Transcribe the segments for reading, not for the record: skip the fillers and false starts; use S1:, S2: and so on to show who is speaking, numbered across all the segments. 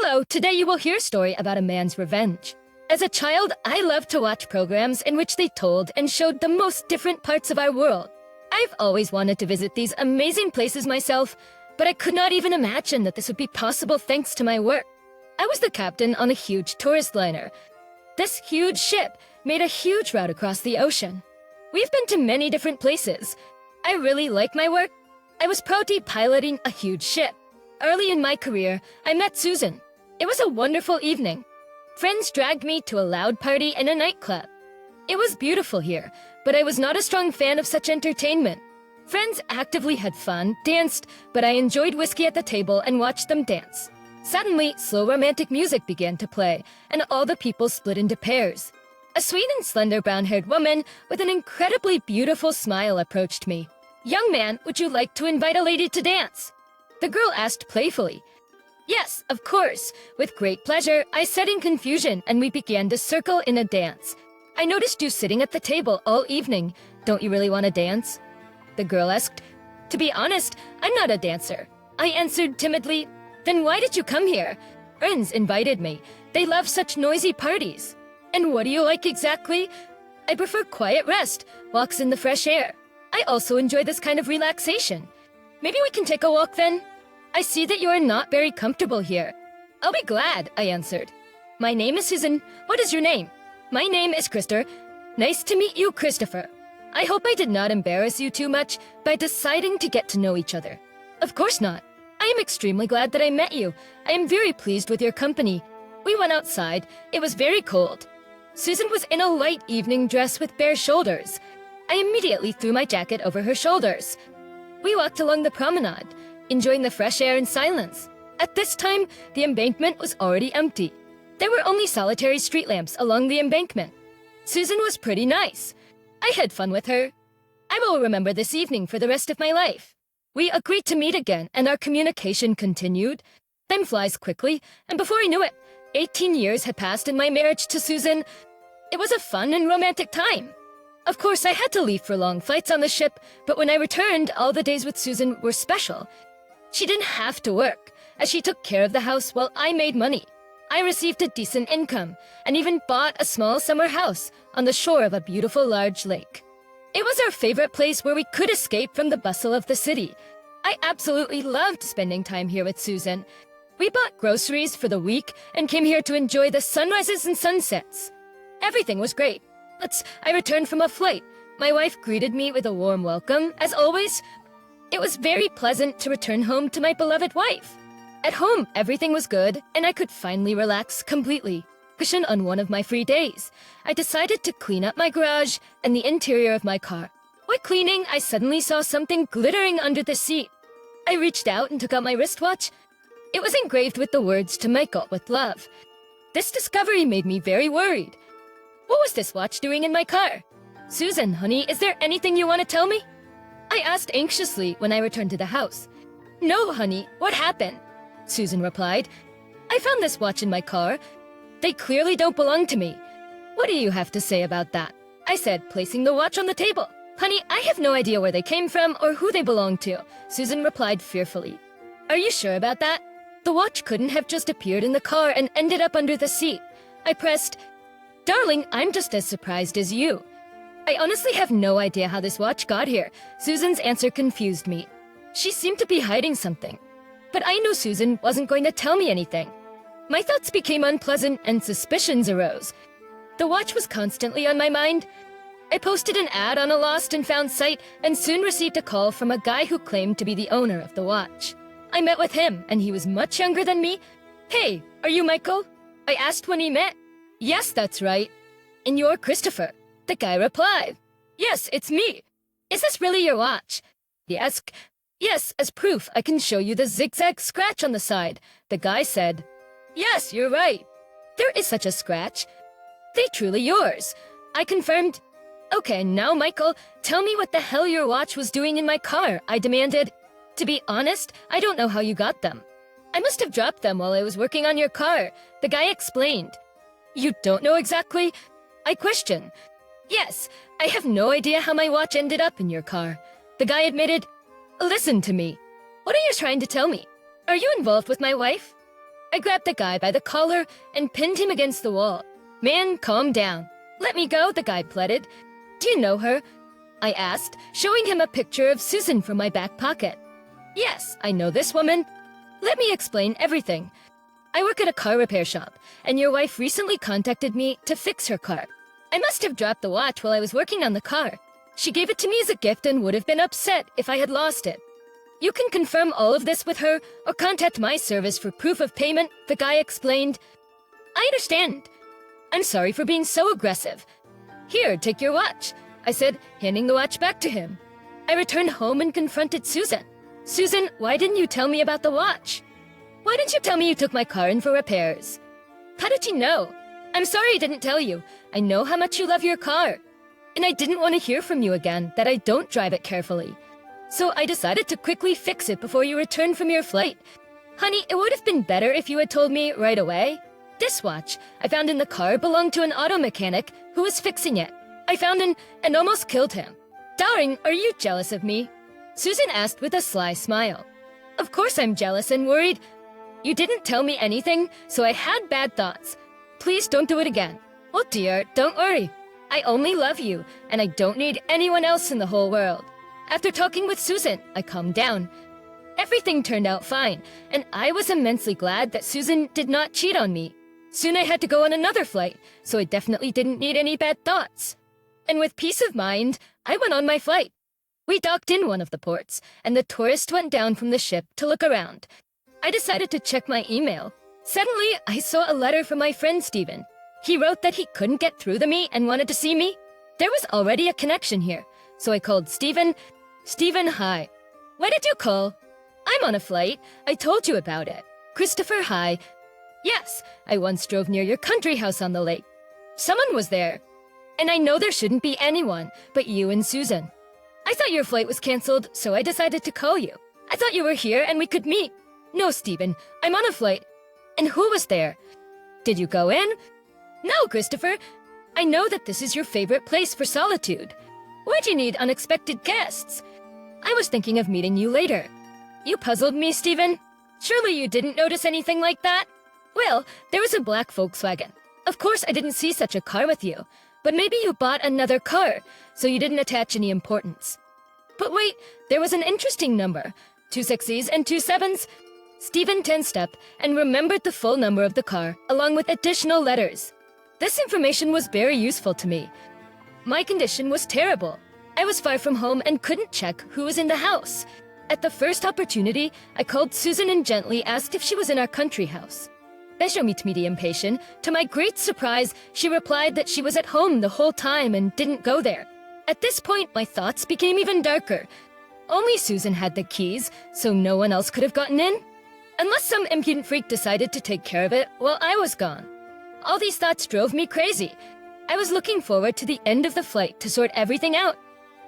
S1: Hello, today you will hear a story about a man's revenge. As a child, I loved to watch programs in which they told and showed the most different parts of our world. I've always wanted to visit these amazing places myself, but I could not even imagine that this would be possible thanks to my work. I was the captain on a huge tourist liner. This huge ship made a huge route across the ocean. We've been to many different places. I really like my work. I was proud to be piloting a huge ship. Early in my career, I met Susan. It was a wonderful evening. Friends dragged me to a loud party in a nightclub. It was beautiful here, but I was not a strong fan of such entertainment. Friends actively had fun, danced, but I enjoyed whiskey at the table and watched them dance. Suddenly, slow romantic music began to play, and all the people split into pairs. A sweet and slender brown-haired woman with an incredibly beautiful smile approached me. "Young man, would you like to invite a lady to dance?" The girl asked playfully. "Yes, of course." With great pleasure, I said in confusion, and we began to circle in a dance. "I noticed you sitting at the table all evening. Don't you really want to dance?" The girl asked. "To be honest, I'm not a dancer." I answered timidly. "Then why did you come here?" "Friends invited me. They love such noisy parties." "And what do you like exactly?" "I prefer quiet rest, walks in the fresh air. I also enjoy this kind of relaxation." "Maybe we can take a walk then?" "I see that you are not very comfortable here." "I'll be glad," I answered. "My name is Susan. What is your name?" "My name is Krister." "Nice to meet you, Christopher." I hope I did not embarrass you too much by deciding to get to know each other. "Of course not. I am extremely glad that I met you. I am very pleased with your company." We went outside. It was very cold. Susan was in a light evening dress with bare shoulders. I immediately threw my jacket over her shoulders. We walked along the promenade, enjoying the fresh air in silence. At this time, the embankment was already empty. There were only solitary street lamps along the embankment. Susan was pretty nice. I had fun with her. I will remember this evening for the rest of my life. We agreed to meet again, and our communication continued. Time flies quickly, and before I knew it, 18 years had passed in my marriage to Susan. It was a fun and romantic time. Of course, I had to leave for long flights on the ship, but when I returned, all the days with Susan were special. She didn't have to work, as she took care of the house while I made money. I received a decent income, and even bought a small summer house on the shore of a beautiful large lake. It was our favorite place where we could escape from the bustle of the city. I absolutely loved spending time here with Susan. We bought groceries for the week and came here to enjoy the sunrises and sunsets. Everything was great. I returned from a flight. My wife greeted me with a warm welcome, as always. It was very pleasant to return home to my beloved wife. At home, everything was good, and I could finally relax completely. Cushion on one of my free days, I decided to clean up my garage and the interior of my car. While cleaning, I suddenly saw something glittering under the seat. I reached out and took out my wristwatch. It was engraved with the words, "To Michael, with love." This discovery made me very worried. What was this watch doing in my car? "Susan, honey, is there anything you want to tell me?" I asked anxiously when I returned to the house. "No, honey, what happened?" Susan replied. "I found this watch in my car. They clearly don't belong to me." "What do you have to say about that?" I said, placing the watch on the table. "Honey, I have no idea where they came from or who they belong to," Susan replied fearfully. "Are you sure about that?" "The watch couldn't have just appeared in the car and ended up under the seat." I pressed. "Darling, I'm just as surprised as you." I honestly have no idea how this watch got here. Susan's answer confused me. She seemed to be hiding something. But I knew Susan wasn't going to tell me anything. My thoughts became unpleasant and suspicions arose. The watch was constantly on my mind. I posted an ad on a lost and found site and soon received a call from a guy who claimed to be the owner of the watch. I met with him, and he was much younger than me. "Hey, are you Michael?" I asked when he met. "Yes, that's right." "And you're Christopher?" The guy replied. "Yes, it's me." "Is this really your watch?" He asked. "Yes, as proof, I can show you the zigzag scratch on the side." The guy said. "Yes, you're right. There is such a scratch. They truly yours." I confirmed. "Okay, now, Michael, tell me what the hell your watch was doing in my car," I demanded. "To be honest, I don't know how you got them." "I must have dropped them while I was working on your car," the guy explained. "You don't know exactly?" I questioned. "Yes, I have no idea how my watch ended up in your car." The guy admitted. "Listen to me. What are you trying to tell me? Are you involved with my wife?" I grabbed the guy by the collar and pinned him against the wall. "Man, calm down." "Let me go," the guy pleaded. "Do you know her?" I asked, showing him a picture of Susan from my back pocket. "Yes, I know this woman." "Let me explain everything. I work at a car repair shop, and your wife recently contacted me to fix her car. I must have dropped the watch while I was working on the car. She gave it to me as a gift and would have been upset if I had lost it. You can confirm all of this with her or contact my service for proof of payment," the guy explained. "I understand. I'm sorry for being so aggressive. Here, take your watch," I said, handing the watch back to him. I returned home and confronted Susan. "Susan, why didn't you tell me about the watch? Why didn't you tell me you took my car in for repairs? How did you know? I'm sorry I didn't tell you. I know how much you love your car. And I didn't want to hear from you again that I don't drive it carefully. So I decided to quickly fix it before you returned from your flight. Honey, it would have been better if you had told me right away. This watch I found in the car belonged to an auto mechanic who was fixing it. I found him and almost killed him. Darling, are you jealous of me?" Susan asked with a sly smile. "Of course I'm jealous and worried. You didn't tell me anything, so I had bad thoughts. Please don't do it again." "Oh dear, don't worry. I only love you, and I don't need anyone else in the whole world." After talking with Susan, I calmed down. Everything turned out fine, and I was immensely glad that Susan did not cheat on me. Soon I had to go on another flight, so I definitely didn't need any bad thoughts. And with peace of mind, I went on my flight. We docked in one of the ports, and the tourist went down from the ship to look around. I decided to check my email. Suddenly, I saw a letter from my friend Stephen. He wrote that he couldn't get through to me and wanted to see me. There was already a connection here, so I called Stephen. "Stephen, hi. Why did you call?" "I'm on a flight. I told you about it." "Christopher, hi. Yes, I once drove near your country house on the lake. Someone was there. And I know there shouldn't be anyone but you and Susan. I thought your flight was canceled, so I decided to call you. I thought you were here and we could meet." "No, Stephen, I'm on a flight." "And who was there? Did you go in?" "No, Christopher. I know that this is your favorite place for solitude. Why'd you need unexpected guests? I was thinking of meeting you later." "You puzzled me, Stephen. Surely you didn't notice anything like that?" "Well, there was a black Volkswagen. Of course I didn't see such a car with you. But maybe you bought another car, so you didn't attach any importance." "But wait, there was an interesting number. 2 6s and 2 7s. Stephen tensed up and remembered the full number of the car, along with additional letters. This information was very useful to me. My condition was terrible. I was far from home and couldn't check who was in the house. At the first opportunity, I called Susan and gently asked if she was in our country house. Beso mit medium patient. To my great surprise, she replied that she was at home the whole time and didn't go there. At this point, my thoughts became even darker. Only Susan had the keys, so no one else could have gotten in? Unless some impudent freak decided to take care of it while I was gone. All these thoughts drove me crazy. I was looking forward to the end of the flight to sort everything out.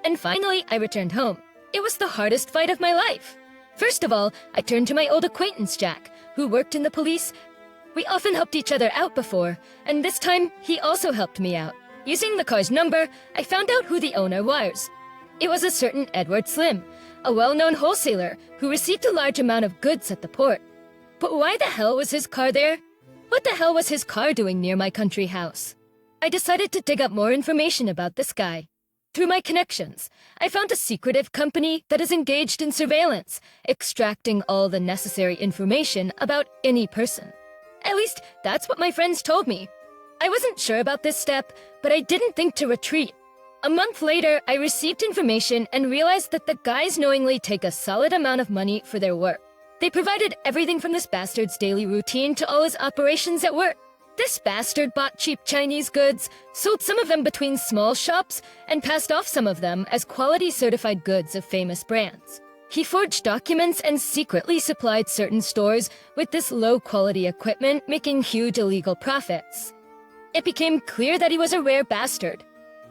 S1: And finally, I returned home. It was the hardest fight of my life. First of all, I turned to my old acquaintance Jack, who worked in the police. We often helped each other out before, and this time, he also helped me out. Using the car's number, I found out who the owner was. It was a certain Edward Slim, a well-known wholesaler who received a large amount of goods at the port. But why the hell was his car there? What the hell was his car doing near my country house? I decided to dig up more information about this guy. Through my connections, I found a secretive company that is engaged in surveillance, extracting all the necessary information about any person. At least, that's what my friends told me. I wasn't sure about this step, but I didn't think to retreat. A month later, I received information and realized that the guys knowingly take a solid amount of money for their work. They provided everything from this bastard's daily routine to all his operations at work. This bastard bought cheap Chinese goods, sold some of them between small shops, and passed off some of them as quality certified goods of famous brands. He forged documents and secretly supplied certain stores with this low-quality equipment, making huge illegal profits. It became clear that he was a rare bastard.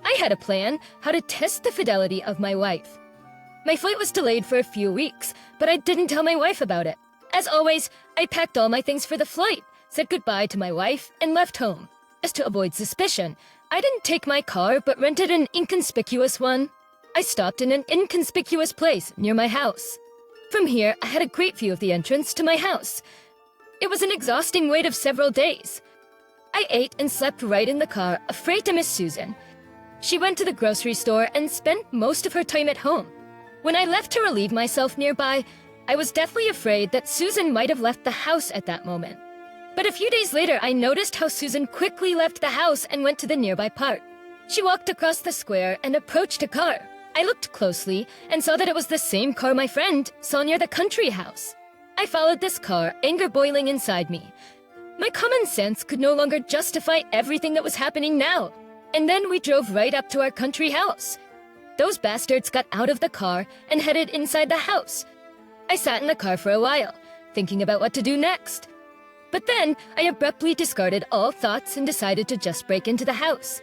S1: I had a plan how to test the fidelity of my wife. My flight was delayed for a few weeks, but I didn't tell my wife about it. As always, I packed all my things for the flight, said goodbye to my wife, and left home. Just to avoid suspicion, I didn't take my car but rented an inconspicuous one. I stopped in an inconspicuous place near my house. From here, I had a great view of the entrance to my house. It was an exhausting wait of several days. I ate and slept right in the car, afraid to miss Susan. She went to the grocery store and spent most of her time at home. When I left to relieve myself nearby, I was deathly afraid that Susan might have left the house at that moment. But a few days later, I noticed how Susan quickly left the house and went to the nearby park. She walked across the square and approached a car. I looked closely and saw that it was the same car my friend saw near the country house. I followed this car, anger boiling inside me. My common sense could no longer justify everything that was happening now. And then we drove right up to our country house. Those bastards got out of the car and headed inside the house. I sat in the car for a while, thinking about what to do next. But then, I abruptly discarded all thoughts and decided to just break into the house.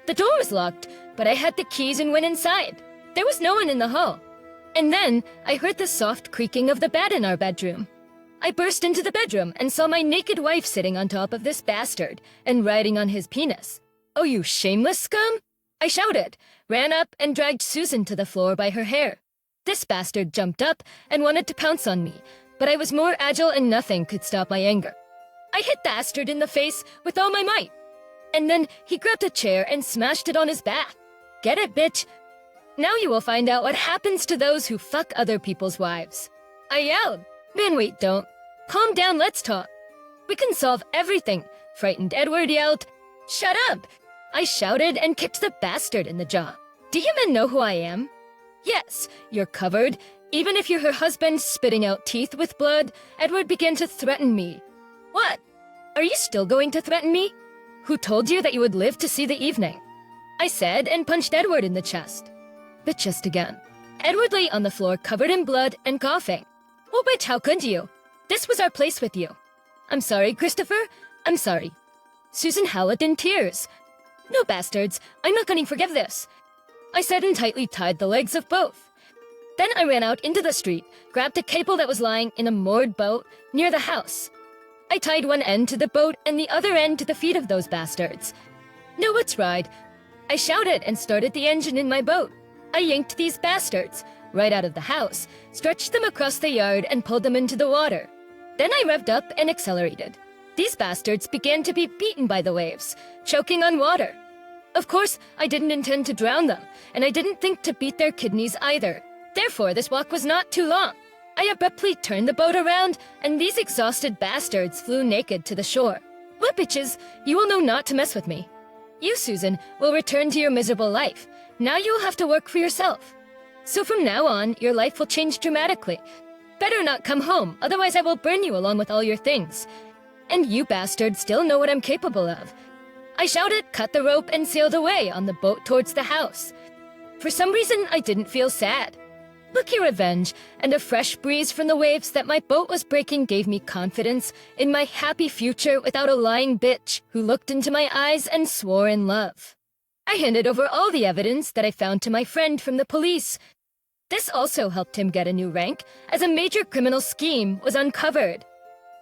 S1: The door was locked, but I had the keys and went inside. There was no one in the hall. And then, I heard the soft creaking of the bed in our bedroom. I burst into the bedroom and saw my naked wife sitting on top of this bastard and riding on his penis. "Oh, you shameless scum!" I shouted, ran up and dragged Susan to the floor by her hair. This bastard jumped up and wanted to pounce on me, but I was more agile and nothing could stop my anger. I hit the bastard in the face with all my might. And then he grabbed a chair and smashed it on his back. Get it, bitch? Now you will find out what happens to those who fuck other people's wives. I yelled. Man, wait, don't. Calm down, let's talk. We can solve everything. Frightened Edward yelled. Shut up! I shouted and kicked the bastard in the jaw. Do you men know who I am? Yes, you're covered. Even if you're her husband spitting out teeth with blood, Edward began to threaten me. What? Are you still going to threaten me? Who told you that you would live to see the evening? I said and punched Edward in the chest. The chest again. Edward lay on the floor covered in blood and coughing. Oh, bitch, how could you? This was our place with you. I'm sorry, Christopher. I'm sorry. Susan howled in tears. No, bastards. I'm not going to forgive this. I said and tightly tied the legs of both. Then I ran out into the street, grabbed a cable that was lying in a moored boat near the house. I tied one end to the boat and the other end to the feet of those bastards. No, let's ride. I shouted and started the engine in my boat. I yanked these bastards right out of the house, stretched them across the yard and pulled them into the water. Then I revved up and accelerated. These bastards began to be beaten by the waves, choking on water. Of course, I didn't intend to drown them, and I didn't think to beat their kidneys either. Therefore, this walk was not too long. I abruptly turned the boat around, and these exhausted bastards flew naked to the shore. What bitches, you will know not to mess with me. You, Susan, will return to your miserable life. Now you will have to work for yourself. So from now on, your life will change dramatically. Better not come home, otherwise I will burn you along with all your things. And you bastards still know what I'm capable of. I shouted, cut the rope, and sailed away on the boat towards the house. For some reason, I didn't feel sad. Lucky revenge and a fresh breeze from the waves that my boat was breaking gave me confidence in my happy future without a lying bitch who looked into my eyes and swore in love. I handed over all the evidence that I found to my friend from the police. This also helped him get a new rank, as a major criminal scheme was uncovered.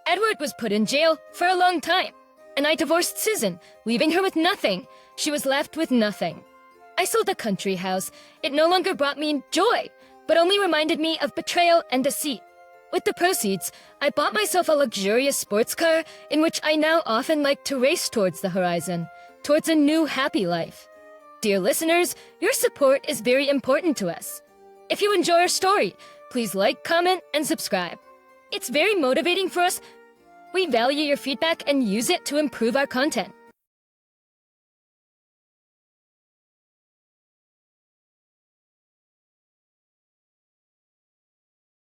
S1: Edward was put in jail for a long time, and I divorced Susan, leaving her with nothing. She was left with nothing. I sold the country house. It no longer brought me joy, but only reminded me of betrayal and deceit. With the proceeds, I bought myself a luxurious sports car in which I now often like to race towards the horizon, towards a new happy life. Dear listeners, your support is very important to us. If you enjoy our story, please like, comment, and subscribe. It's very motivating for us. We value your feedback and use it to improve our content.